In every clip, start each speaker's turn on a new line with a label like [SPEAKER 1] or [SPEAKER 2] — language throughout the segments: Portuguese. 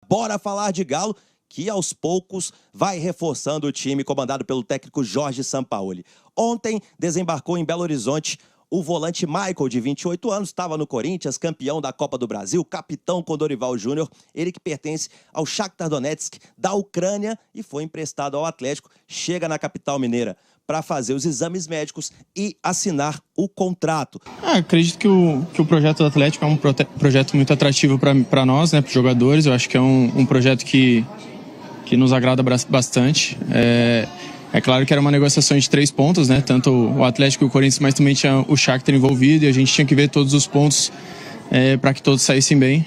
[SPEAKER 1] Bora falar de Galo, que aos poucos vai reforçando o time comandado pelo técnico Jorge Sampaoli. Ontem desembarcou em Belo Horizonte o volante Michael, de 28 anos, estava no Corinthians, campeão da Copa do Brasil, capitão com Dorival Júnior, ele que pertence ao Shakhtar Donetsk da Ucrânia e foi emprestado ao Atlético, chega na capital mineira para fazer os exames médicos e assinar o contrato.
[SPEAKER 2] Acredito que o projeto do Atlético é um projeto muito atrativo para nós, né, para os jogadores. Eu acho que é um projeto que nos agrada bastante. É claro que era uma negociação de 3 pontos, né? Tanto o Atlético e o Corinthians, mas também tinha o Shakhtar envolvido e a gente tinha que ver todos os pontos para que todos saíssem bem.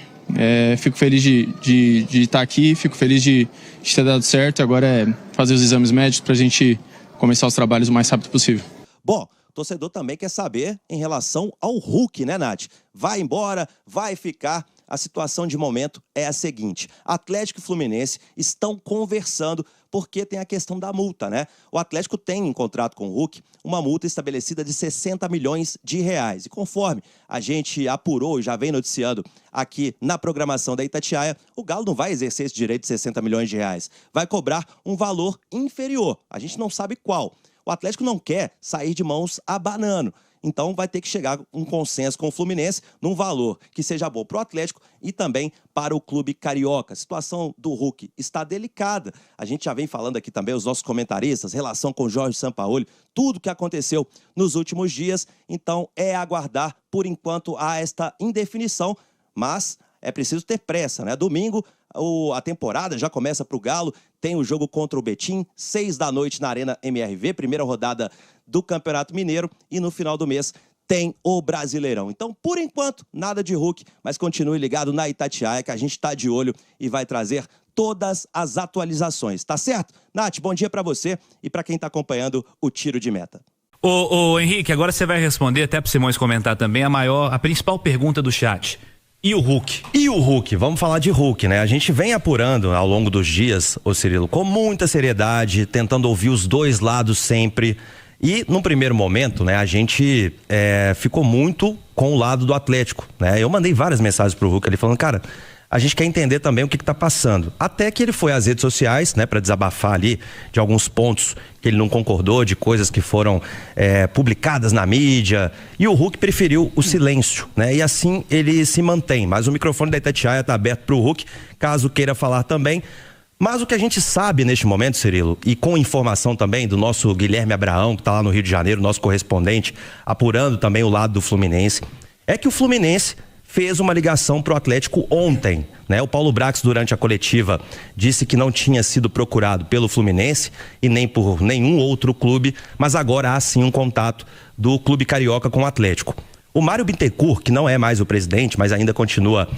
[SPEAKER 2] Fico feliz de estar aqui, fico feliz de ter dado certo. Agora é fazer os exames médicos para a gente começar os trabalhos o mais rápido possível.
[SPEAKER 1] Bom, o torcedor também quer saber em relação ao Hulk, né, Nath? Vai embora, vai ficar? A situação de momento é a seguinte: Atlético e Fluminense estão conversando porque tem a questão da multa, né? O Atlético tem em contrato com o Hulk uma multa estabelecida de 60 milhões de reais. E conforme a gente apurou e já vem noticiando aqui na programação da Itatiaia, o Galo não vai exercer esse direito de 60 milhões de reais. Vai cobrar um valor inferior. A gente não sabe qual. O Atlético não quer sair de mãos abanando. Então vai ter que chegar a um consenso com o Fluminense num valor que seja bom para o Atlético e também para o clube carioca. A situação do Hulk está delicada. A gente já vem falando aqui também, os nossos comentaristas, relação com o Jorge Sampaoli, tudo que aconteceu nos últimos dias. Então é aguardar, por enquanto, há esta indefinição, mas é preciso ter pressa, né? Domingo, a temporada já começa para o Galo, tem o jogo contra o Betim, 6 da noite na Arena MRV, primeira rodada do Campeonato Mineiro, e no final do mês tem o Brasileirão. Então, por enquanto, nada de Hulk, mas continue ligado na Itatiaia, que a gente está de olho e vai trazer todas as atualizações, tá certo? Nath, bom dia para você e para quem está acompanhando o Tiro de Meta.
[SPEAKER 3] Ô Henrique, agora você vai responder, até para o Simões comentar também, a principal pergunta do chat. E o Hulk?
[SPEAKER 4] E o Hulk? Vamos falar de Hulk, né? A gente vem apurando ao longo dos dias, ô Cirilo, com muita seriedade, tentando ouvir os dois lados sempre. E, num primeiro momento, né, a gente ficou muito com o lado do Atlético, né? Eu mandei várias mensagens pro Hulk ali falando, cara, a gente quer entender também o que tá passando. Até que ele foi às redes sociais, né, para desabafar ali de alguns pontos que ele não concordou, de coisas que foram publicadas na mídia. E o Hulk preferiu o silêncio, né? E assim ele se mantém. Mas o microfone da Itatiaia tá aberto pro Hulk, caso queira falar também. Mas o que a gente sabe neste momento, Cirilo, e com informação também do nosso Guilherme Abraão, que está lá no Rio de Janeiro, nosso correspondente, apurando também o lado do Fluminense, é que o Fluminense fez uma ligação para o Atlético ontem, né? O Paulo Brax, durante a coletiva, disse que não tinha sido procurado pelo Fluminense e nem por nenhum outro clube, mas agora há sim um contato do clube carioca com o Atlético. O Mário Bittencourt, que não é mais o presidente, mas ainda continua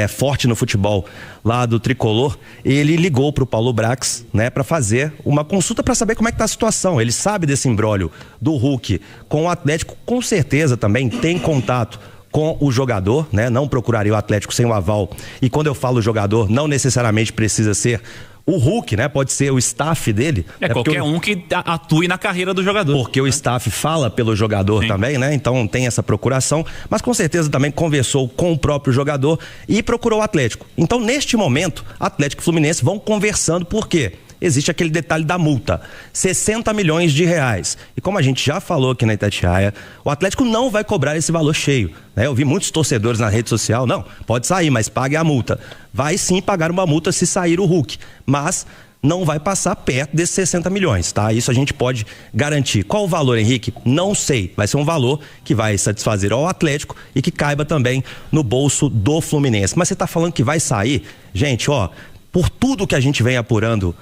[SPEAKER 4] forte no futebol lá do Tricolor, ele ligou para o Paulo Brax, né, para fazer uma consulta para saber como é que tá a situação. Ele sabe desse imbróglio do Hulk com o Atlético, com certeza também tem contato com o jogador, né? Não procuraria o Atlético sem o aval. E quando eu falo jogador, não necessariamente precisa ser o Hulk, né? Pode ser o staff dele.
[SPEAKER 3] Qualquer um que atue na carreira do jogador.
[SPEAKER 4] Porque o staff fala pelo jogador também, né? Então tem essa procuração, mas com certeza também conversou com o próprio jogador e procurou o Atlético. Então, neste momento, Atlético e Fluminense vão conversando. Por quê? Existe aquele detalhe da multa, 60 milhões de reais. E como a gente já falou aqui na Itatiaia, o Atlético não vai cobrar esse valor cheio, né? Eu vi muitos torcedores na rede social, não, pode sair, mas pague a multa. Vai sim pagar uma multa se sair o Hulk, mas não vai passar perto desses 60 milhões, tá? Isso a gente pode garantir. Qual o valor, Henrique? Não sei. Vai ser um valor que vai satisfazer ao Atlético e que caiba também no bolso do Fluminense. Mas você tá falando que vai sair? Gente, ó, por tudo que a gente vem apurando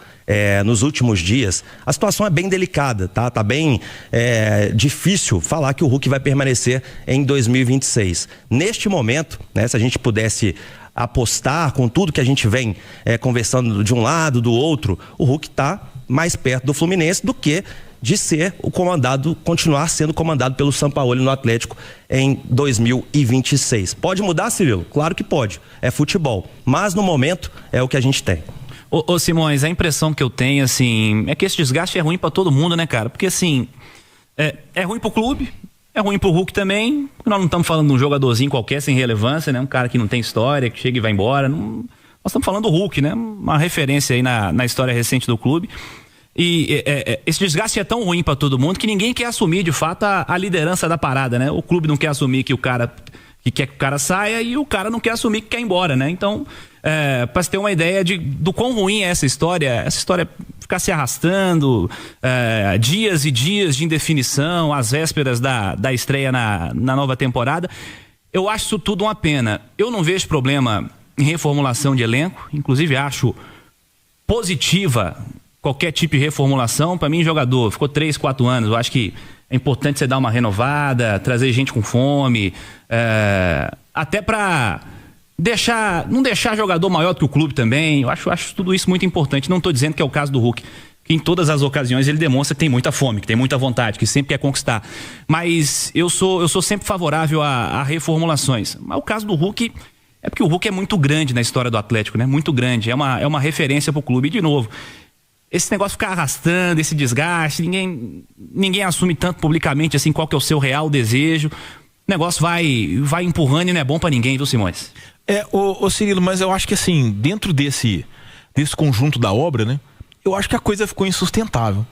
[SPEAKER 4] nos últimos dias, a situação é bem delicada, tá? Tá bem difícil falar que o Hulk vai permanecer em 2026. Neste momento, né, se a gente pudesse apostar com tudo que a gente vem conversando de um lado, do outro, o Hulk tá mais perto do Fluminense do que de ser o comandado, continuar sendo comandado pelo Sampaoli no Atlético em 2026. Pode mudar, Cirilo? Claro que pode. É futebol. Mas no momento é o que a gente tem.
[SPEAKER 3] Ô Simões, a impressão que eu tenho, assim, é que esse desgaste é ruim pra todo mundo, né, cara? Porque, assim, é ruim pro clube, é ruim pro Hulk também. Nós não estamos falando de um jogadorzinho qualquer, sem relevância, né? Um cara que não tem história, que chega e vai embora. Não Nós estamos falando do Hulk, né? Uma referência aí na história recente do clube. E esse desgaste é tão ruim para todo mundo que ninguém quer assumir, de fato, a liderança da parada, né? O clube não quer assumir que quer que o cara saia e o cara não quer assumir que quer ir embora, né? Então, para você ter uma ideia do quão ruim é essa história ficar se arrastando, dias e dias de indefinição, às vésperas da estreia na nova temporada, eu acho isso tudo uma pena. Eu não vejo problema em reformulação de elenco, inclusive acho positiva qualquer tipo de reformulação. Para mim, jogador, ficou 3, 4 anos, eu acho que é importante você dar uma renovada, trazer gente com fome, até para não deixar jogador maior do que o clube também. Eu acho tudo isso muito importante. Não estou dizendo que é o caso do Hulk, que em todas as ocasiões ele demonstra que tem muita fome, que tem muita vontade, que sempre quer conquistar. Mas eu sou sempre favorável a reformulações. Mas o caso do Hulk é porque o Hulk é muito grande na história do Atlético, né? Muito grande. É uma referência para o clube. E, de novo, esse negócio de ficar arrastando, esse desgaste, ninguém assume tanto publicamente assim qual que é o seu real desejo. O negócio vai empurrando e não é bom pra ninguém, viu, Simões?
[SPEAKER 5] Ô Cirilo, mas eu acho que assim, dentro desse conjunto da obra, né? Eu acho que a coisa ficou insustentável.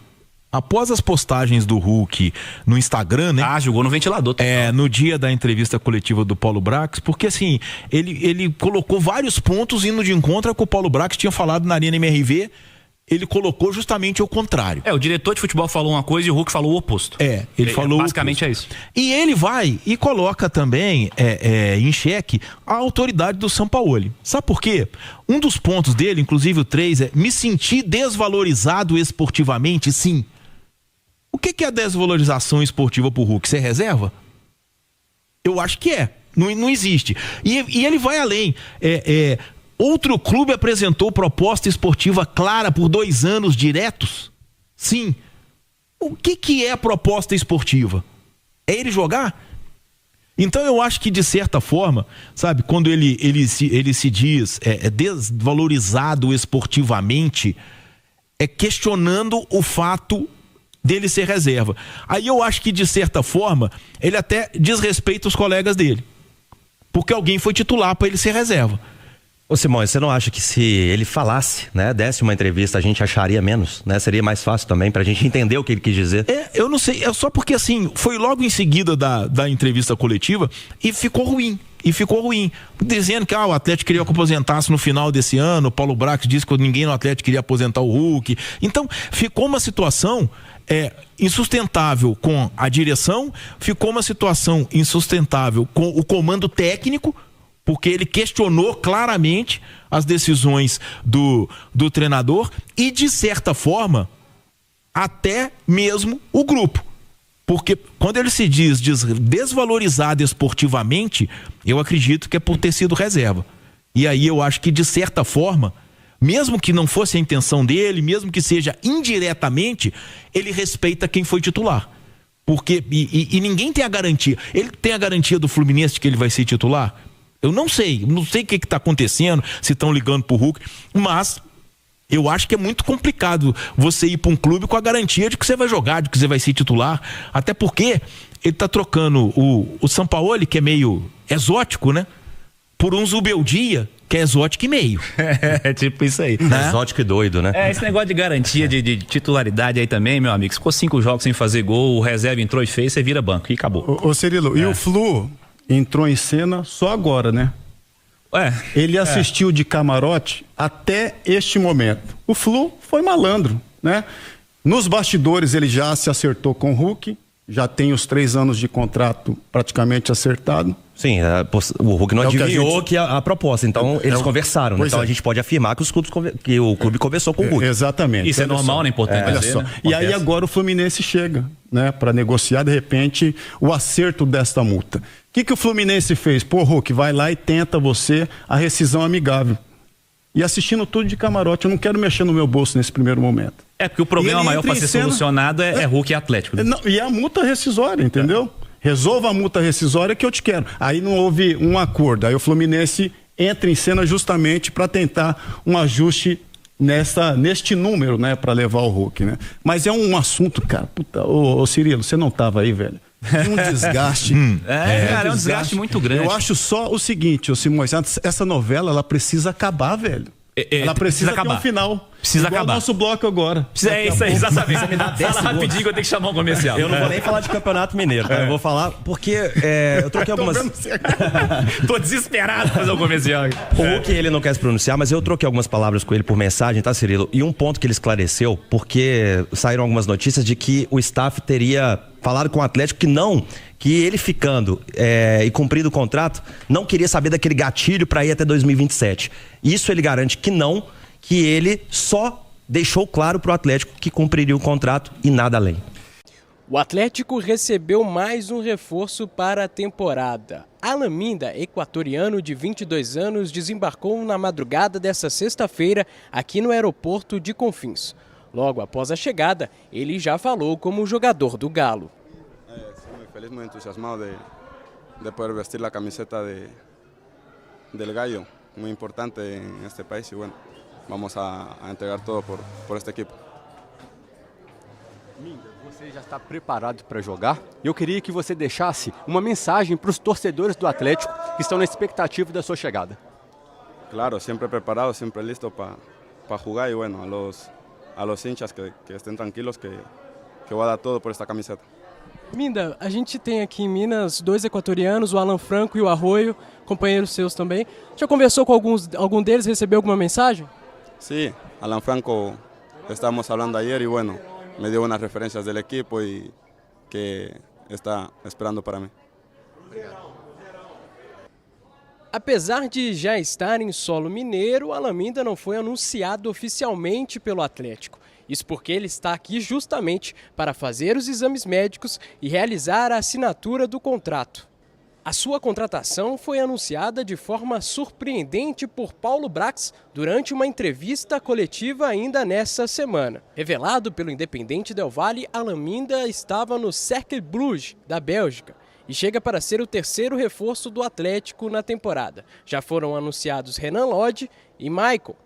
[SPEAKER 5] Após as postagens do Hulk no Instagram, né?
[SPEAKER 3] Jogou no ventilador.
[SPEAKER 5] No dia da entrevista coletiva do Paulo Brax, porque assim, ele colocou vários pontos indo de encontro ao que o Paulo Brax tinha falado na Arena MRV. Ele colocou justamente o contrário.
[SPEAKER 3] O diretor de futebol falou uma coisa e o Hulk falou o oposto.
[SPEAKER 5] Ele falou
[SPEAKER 3] basicamente
[SPEAKER 5] o oposto.
[SPEAKER 3] É isso.
[SPEAKER 5] E ele vai e coloca também em xeque a autoridade do Sampaoli. Sabe por quê? Um dos pontos dele, inclusive o 3, me sentir desvalorizado esportivamente, sim. O que é a desvalorização esportiva pro Hulk? Você reserva? Eu acho que é. Não existe. E ele vai além. Outro clube apresentou proposta esportiva clara por 2 anos diretos? Sim. O que é a proposta esportiva? É ele jogar? Então eu acho que, de certa forma, sabe, quando ele se diz desvalorizado esportivamente, é questionando o fato dele ser reserva. Aí eu acho que, de certa forma, ele até desrespeita os colegas dele, porque alguém foi titular para ele ser reserva.
[SPEAKER 4] Ô Simões, você não acha que se ele falasse, né, desse uma entrevista, a gente acharia menos, né? Seria mais fácil também pra gente entender o que ele quis dizer?
[SPEAKER 5] Eu não sei, é só porque assim, foi logo em seguida da entrevista coletiva e ficou ruim. Dizendo que o Atlético queria que aposentasse no final desse ano, o Paulo Brax disse que ninguém no Atlético queria aposentar o Hulk. Então, ficou uma situação insustentável com a direção, ficou uma situação insustentável com o comando técnico, porque ele questionou claramente as decisões do treinador e, de certa forma, até mesmo o grupo. Porque quando ele se diz desvalorizado esportivamente, eu acredito que é por ter sido reserva. E aí eu acho que, de certa forma, mesmo que não fosse a intenção dele, mesmo que seja indiretamente, ele respeita quem foi titular. Porque, e ninguém tem a garantia. Ele tem a garantia do Fluminense de que ele vai ser titular? Eu não sei o que está acontecendo, se estão ligando pro Hulk, mas eu acho que é muito complicado você ir para um clube com a garantia de que você vai jogar, de que você vai ser titular, até porque ele está trocando o Sampaoli, que é meio exótico, né? Por um Zubeldia, que é exótico e meio.
[SPEAKER 3] É tipo isso aí.
[SPEAKER 4] Exótico e doido, né?
[SPEAKER 3] Esse negócio de garantia de titularidade aí também, meu amigo, ficou 5 jogos sem fazer gol, o reserva entrou e fez, você vira banco e acabou.
[SPEAKER 6] Ô Cirilo, e o Flu entrou em cena só agora, né? Ele assistiu de camarote até este momento. O Flu foi malandro, né? Nos bastidores ele já se acertou com o Hulk, já tem os 3 anos de contrato praticamente acertado.
[SPEAKER 4] Sim, o Hulk não adivinhou que a proposta, então eles conversaram, né? Então a gente pode afirmar que o clube conversou com o Hulk.
[SPEAKER 6] Exatamente.
[SPEAKER 3] Isso é normal, né? Importante
[SPEAKER 6] olha
[SPEAKER 3] dizer,
[SPEAKER 6] só.
[SPEAKER 3] né?
[SPEAKER 6] E aí agora o Fluminense chega, né? Para negociar, de repente, o acerto desta multa. O que o Fluminense fez? Pô, Hulk, vai lá e tenta a rescisão amigável. E assistindo tudo de camarote, eu não quero mexer no meu bolso nesse primeiro momento.
[SPEAKER 3] Porque o problema maior para ser solucionado é Hulk e Atlético. Né?
[SPEAKER 6] Não, e a multa rescisória, entendeu? Resolva a multa rescisória que eu te quero. Aí não houve um acordo. Aí o Fluminense entra em cena justamente para tentar um ajuste neste número, né? Para levar o Hulk, né? Mas é um assunto, cara. Puta, ô Cirilo, você não tava aí, velho. Um desgaste.
[SPEAKER 3] Cara, é um desgaste muito grande.
[SPEAKER 6] Eu acho só o seguinte, ô Simões, essa novela, ela precisa acabar, velho. Ela precisa acabar. Ter um final.
[SPEAKER 3] Precisa acabar.
[SPEAKER 6] O nosso bloco agora.
[SPEAKER 3] É isso aí, exatamente. Você me dá 10 segundos. Rapidinho que eu tenho que chamar um comercial.
[SPEAKER 4] Eu não vou nem falar de Campeonato Mineiro, tá? Eu vou falar porque eu troquei algumas...
[SPEAKER 3] Tô desesperado pra fazer um comercial.
[SPEAKER 4] O Hulk, ele não quer se pronunciar, mas eu troquei algumas palavras com ele por mensagem, tá, Cirilo? E um ponto que ele esclareceu, porque saíram algumas notícias de que o staff teria falado com o Atlético que ele ficando e cumprindo o contrato, não queria saber daquele gatilho para ir até 2027. Isso ele garante que não, que ele só deixou claro para o Atlético que cumpriria o contrato e nada além.
[SPEAKER 7] O Atlético recebeu mais um reforço para a temporada. Alan Minda, equatoriano de 22 anos, desembarcou na madrugada desta sexta-feira aqui no aeroporto de Confins. Logo após a chegada, ele já falou como jogador do Galo.
[SPEAKER 8] Estou muito feliz, muito entusiasmado de poder vestir a camiseta del Gallo, muito importante neste país e, bueno, vamos a entregar todo por este equipo.
[SPEAKER 9] Minda, você já está preparado para jogar? Eu queria que você deixasse uma mensagem para os torcedores do Atlético que estão na expectativa da sua chegada.
[SPEAKER 8] Claro, sempre preparado, sempre listo para jogar e, bueno, a los hinchas que estén tranquilos que voy a dar todo por esta camiseta.
[SPEAKER 7] Minda, a gente tem aqui em Minas 2 equatorianos, o Alan Franco e o Arroio, companheiros seus também. Já conversou com algum deles, recebeu alguma mensagem?
[SPEAKER 8] Sí, Alan Franco, estábamos hablando ayer y bueno, me dio unas referencias del equipo y que está esperando para mí.
[SPEAKER 7] Apesar de já estar em solo mineiro, Alan Minda não foi anunciado oficialmente pelo Atlético. Isso porque ele está aqui justamente para fazer os exames médicos e realizar a assinatura do contrato. A sua contratação foi anunciada de forma surpreendente por Paulo Brax durante uma entrevista coletiva ainda nessa semana. Revelado pelo Independente Del Valle, Alan Minda estava no Cercle Bruges, da Bélgica, e chega para ser o terceiro reforço do Atlético na temporada. Já foram anunciados Renan Lodge e Michael.